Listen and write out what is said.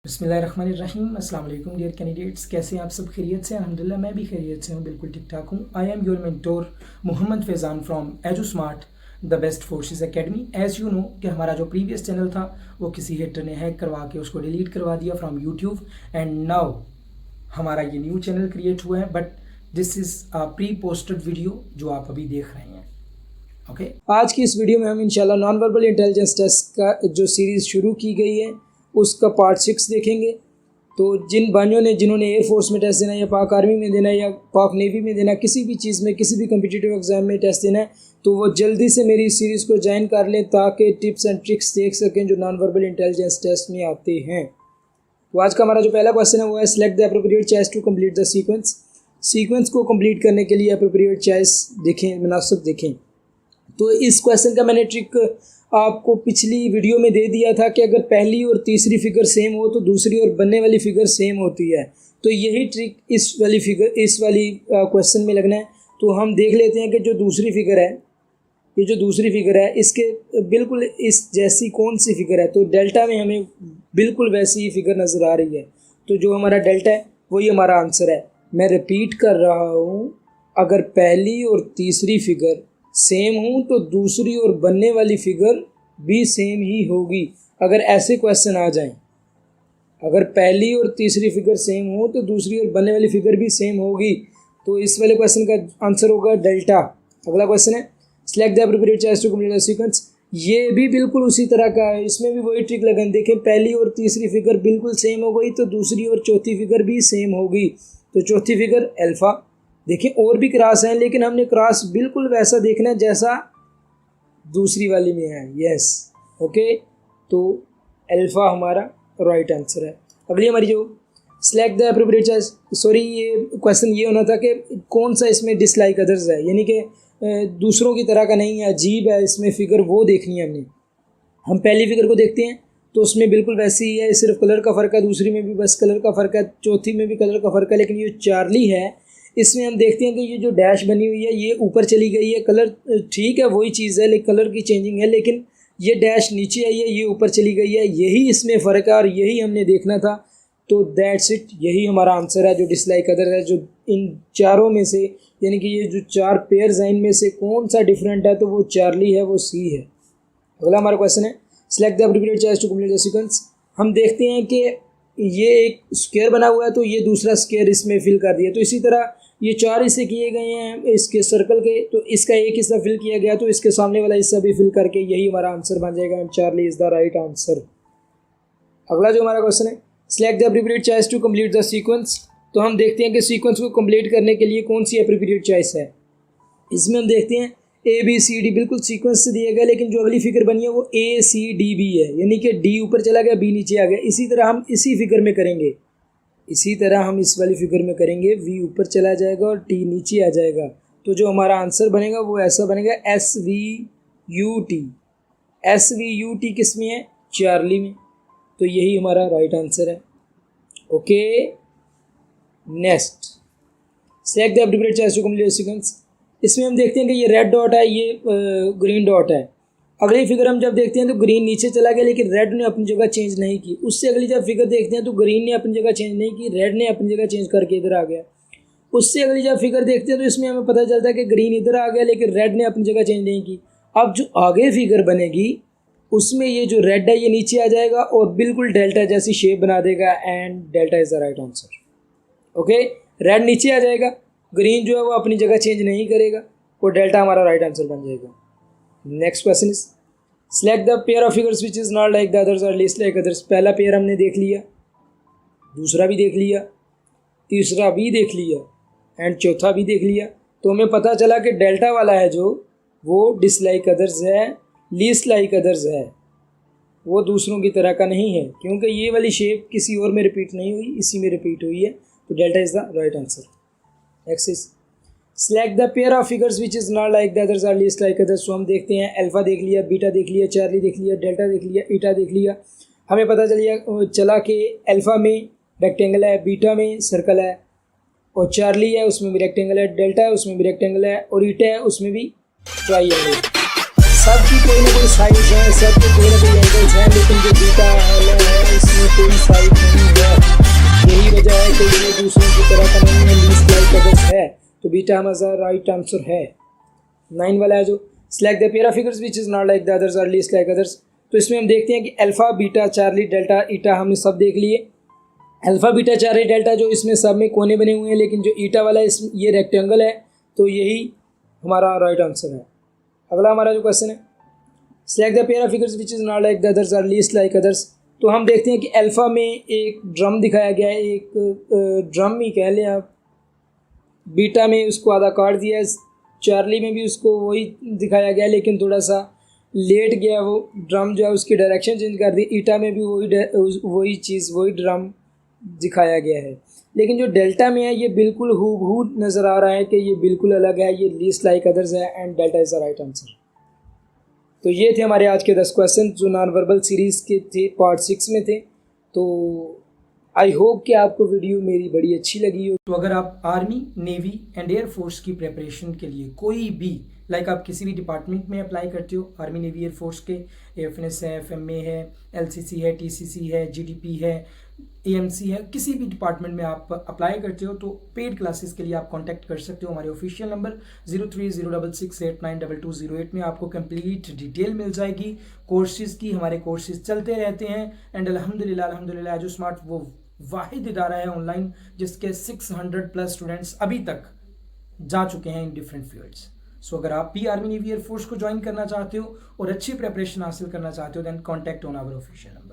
बिस्मिल्लाहिर्रहमानिर्रहीम अस्सलाम वालेकुम डियर कैंडिडेट्स, कैसे हैं आप सब? खैरियत से? अल्हम्दुलिल्लाह मैं भी खैरियत से हूँ, बिल्कुल ठीक ठाक हूँ। I am your mentor Mohammad Faizan from Edu Smart the best forces academy. As you know कि हमारा जो प्रीवियस चैनल था वो किसी हेटर ने हैक करवा के उसको डिलीट करवा दिया फ्रॉम यूट्यूब, एंड नाउ हमारा ये न्यू चैनल क्रिएट हुआ है, but this is a pre posted video जो आप अभी देख रहे हैं। ओके, आज की इस वीडियो में हम इंशाल्लाह नॉन वर्बल इंटेलिजेंस टेस्ट का जो सीरीज़ शुरू की गई है उसका पार्ट 6 देखेंगे। तो जिन भाइयों ने जिन्होंने एयरफोर्स में टेस्ट देना है या पाक आर्मी में देना है या पाक नेवी में देना है, किसी भी चीज़ में किसी भी कम्पिटिटिव एग्जाम में टेस्ट देना है, तो वो जल्दी से मेरी इस सीरीज़ को ज्वाइन कर लें ताकि टिप्स एंड ट्रिक्स देख सकें जो नॉन वर्बल इंटेलिजेंस टेस्ट में आते हैं। तो आज का हमारा जो पहला क्वेश्चन है वो है select the appropriate choice to complete the sequence. Sequence को कंप्लीट करने के लिए एप्रोप्रिएट चॉइस देखें, मुनासिब देखें। तो इस क्वेश्चन का मैंने ट्रिक आपको पिछली वीडियो में दे दिया था कि अगर पहली और तीसरी फिगर सेम हो तो दूसरी और बनने वाली फिगर सेम होती है। तो यही ट्रिक इस वाली क्वेश्चन में लगना है। तो हम देख लेते हैं कि जो दूसरी फिगर है, ये जो दूसरी फिगर है इसके बिल्कुल इस जैसी कौन सी फिगर है। तो डेल्टा में हमें बिल्कुल वैसी ही फिगर नज़र आ रही है। तो जो हमारा डेल्टा है वही हमारा आंसर है। मैं रिपीट कर रहा हूँ, अगर पहली और तीसरी फिगर सेम हो तो दूसरी और बनने वाली फिगर भी सेम ही होगी। अगर ऐसे क्वेश्चन आ जाएं, अगर पहली और तीसरी फिगर सेम हो तो दूसरी और बनने वाली फिगर भी सेम होगी, तो इस वाले क्वेश्चन का आंसर होगा डेल्टा। अगला क्वेश्चन है select the appropriate choice to complete the sequence. ये भी बिल्कुल उसी तरह का है, इसमें भी वही ट्रिक लगाएं। देखें, पहली और तीसरी फिगर बिल्कुल सेम हो गई तो दूसरी और चौथी फिगर भी सेम होगी। तो चौथी फिगर अल्फ़ा। देखें, और भी क्रॉस हैं लेकिन हमने क्रॉस बिल्कुल वैसा देखना है जैसा दूसरी वाली में है। यस, ओके, तो अल्फ़ा हमारा राइट आंसर है। अगली हमारी जो select the appropriate choice, sorry ये क्वेश्चन ये होना था कि कौन सा इसमें डिसलाइक अदर्स है, यानी कि दूसरों की तरह का नहीं है, अजीब है इसमें फिगर, वो देखनी है हमने। हम पहली फिगर को देखते हैं तो उसमें बिल्कुल वैसी ही है, सिर्फ कलर का फ़र्क है। दूसरी में भी बस कलर का फ़र्क है, चौथी में भी कलर का फ़र्क है। लेकिन ये चार्ली है, इसमें हम देखते हैं कि ये जो डैश बनी हुई है ये ऊपर चली गई है। कलर ठीक है, वही चीज़ है, लेकिन कलर की चेंजिंग है, लेकिन ये डैश नीचे आई है, ये ऊपर चली गई है। यही इसमें फ़र्क है और यही हमने देखना था। तो दैट्स इट, यही हमारा आंसर है जो डिसलाइक अदर है। जो इन चारों में से, यानी कि ये जो चार पेयर्स हैं इनमें से कौन सा डिफरेंट है, तो वो चार्ली है, वो सी है। अगला हमारा क्वेश्चन है select the appropriate choice to complete the sequence. हम देखते हैं कि ये एक स्क्वायर बना हुआ है तो ये दूसरा स्क्वायर इसमें फिल कर दिया। तो इसी तरह ये चार हिस्से किए गए हैं इसके सर्कल के, तो इसका एक हिस्सा फिल किया गया तो इसके सामने वाला हिस्सा भी फिल करके यही हमारा आंसर बन जाएगा। And Charlie is the right answer. अगला जो हमारा क्वेश्चन है select the appropriate choice to complete the sequence. तो हम देखते हैं कि सीक्वेंस को कंप्लीट करने के लिए कौन सी एप्रोप्रिएट चॉइस है। इसमें हम देखते हैं ए बी सी डी बिल्कुल सीक्वेंस से दिया गया, लेकिन जो अगली फिगर बनी है वो ए सी डी बी है, यानी कि डी ऊपर चला गया, बी नीचे आ गया। इसी तरह हम इसी फिगर में करेंगे, इसी तरह हम इस वाली फिगर में करेंगे, वी ऊपर चला जाएगा और टी नीचे आ जाएगा। तो जो हमारा आंसर बनेगा वो ऐसा बनेगा S V U T. S V U T किस में है? चार्ली में। तो यही हमारा राइट आंसर है। Okay, next select the appropriate choice to complete the sequence. इसमें हम देखते हैं कि ये रेड डॉट है, ये ग्रीन डॉट है। अगली फिगर हम जब देखते हैं तो ग्रीन नीचे चला गया लेकिन रेड ने अपनी जगह चेंज नहीं की। उससे अगली जब फिगर देखते हैं तो ग्रीन ने अपनी जगह चेंज नहीं की, रेड ने अपनी जगह चेंज करके इधर आ गया। उससे अगली जब फिगर देखते हैं तो इसमें हमें पता चलता है कि ग्रीन इधर आ गया लेकिन रेड ने अपनी जगह चेंज नहीं की। अब जो आगे फिगर बनेगी उसमें ये जो रेड है ये नीचे आ जाएगा और बिल्कुल डेल्टा जैसी शेप बना देगा, and delta is the right answer. Okay, red नीचे आ जाएगा, ग्रीन जो है वो अपनी जगह चेंज नहीं करेगा और डेल्टा हमारा राइट आंसर बन जाएगा। Next question is select the pair of figures which is not like the others और लीस्ट लाइक अदर्स। पहला पेयर हमने देख लिया, दूसरा भी देख लिया, तीसरा भी देख लिया, एंड चौथा भी देख लिया। तो हमें पता चला कि डेल्टा वाला है जो वो डिसलाइक अदर्स है, लीस्ट लाइक अदर्स है, वो दूसरों की तरह का नहीं है, क्योंकि ये वाली शेप किसी और में रिपीट नहीं हुई, इसी में रिपीट हुई है। तो delta is the right answer. Next is select the pair of figures which is not like the others और लीस्ट लाइक अदर्स। तो हम देखते हैं अल्फ़ा देख लिया, बीटा देख लिया, चार्ली देख लिया, डेल्टा देख लिया, ईटा देख लिया। हमें पता चला कि अल्फ़ा में रेक्टेंगल है, बीटा में सर्कल है, और चार्ली है उसमें भी रेक्टेंगल है, डेल्टा है उसमें भी रेक्टेंगल है, और ईटा है उसमें भी ट्राइंगल है। सबकी कोई ना कोई साइड है, सबके कोई ना कोई एंगल्स हैं, लेकिन जो बीटा है इसमें कोई साइड नहीं तो बीटा हमारा राइट आंसर है। 9 वाला है जो select the pair of figures which is not like the others और लीस्ट लाइक अदर्स। तो इसमें हम देखते हैं कि अल्फ़ा बीटा चार्ली डेल्टा ईटा हमने सब देख लिए। अल्फ़ा बीटा चार्ली डेल्टा जो इसमें सब में कोने बने हुए हैं, लेकिन जो ईटा वाला है इसमें ये रेक्टेंगल है, तो यही हमारा राइट आंसर है। अगला हमारा जो क्वेश्चन है select the pair of figures which is not like the others और लीस्ट लाइक अदर्स। तो हम देखते हैं कि अल्फ़ा में एक ड्रम दिखाया गया है, एक ड्रम ही कह लें आप। बीटा में उसको आधा काट दिया है, चार्ली में भी उसको वही दिखाया गया, लेकिन थोड़ा सा लेट गया वो ड्रम जो है, उसकी डायरेक्शन चेंज कर दी। ईटा में भी वही चीज़ वही ड्रम दिखाया गया है, लेकिन जो डेल्टा में है ये बिल्कुल हूबहू नज़र आ रहा है कि ये बिल्कुल अलग है, ये लीस्ट लाइक अदर्स है and delta is the right answer. तो ये थे हमारे आज के 10 क्वेश्चन जो नॉन वर्बल सीरीज़ के थे, पार्ट 6 में थे। तो आई होप कि आपको वीडियो मेरी बड़ी अच्छी लगी हो। तो अगर आप आर्मी, नेवी एंड एयरफोर्स की प्रिपरेशन के लिए कोई भी आप किसी भी डिपार्टमेंट में अप्लाई करते हो, आर्मी, नेवी, एयरफोर्स के एफएनएस है, एफएमए है, एलसीसी है, टीसीसी है, जीडीपी है, एएमसी है, किसी भी डिपार्टमेंट में आप अप्लाई करते हो तो पेड क्लासेस के लिए आप कांटेक्ट कर सकते हो हमारे ऑफिशियल नंबर 0306689220 में। आपको कंप्लीट डिटेल मिल जाएगी कोर्सेज़ की। हमारे कोर्सेज चलते रहते हैं एंड अल्हम्दुलिल्लाह एजू स्मार्ट वो वाहिद इदारा है ऑनलाइन जिसके 600+ स्टूडेंट्स अभी तक जा चुके हैं इन डिफरेंट फील्ड्स। सो अगर आप भी आर्मी, नेवी, एयरफोर्स को ज्वाइन करना चाहते हो और अच्छी प्रिपरेशन हासिल करना चाहते हो then contact on our official number.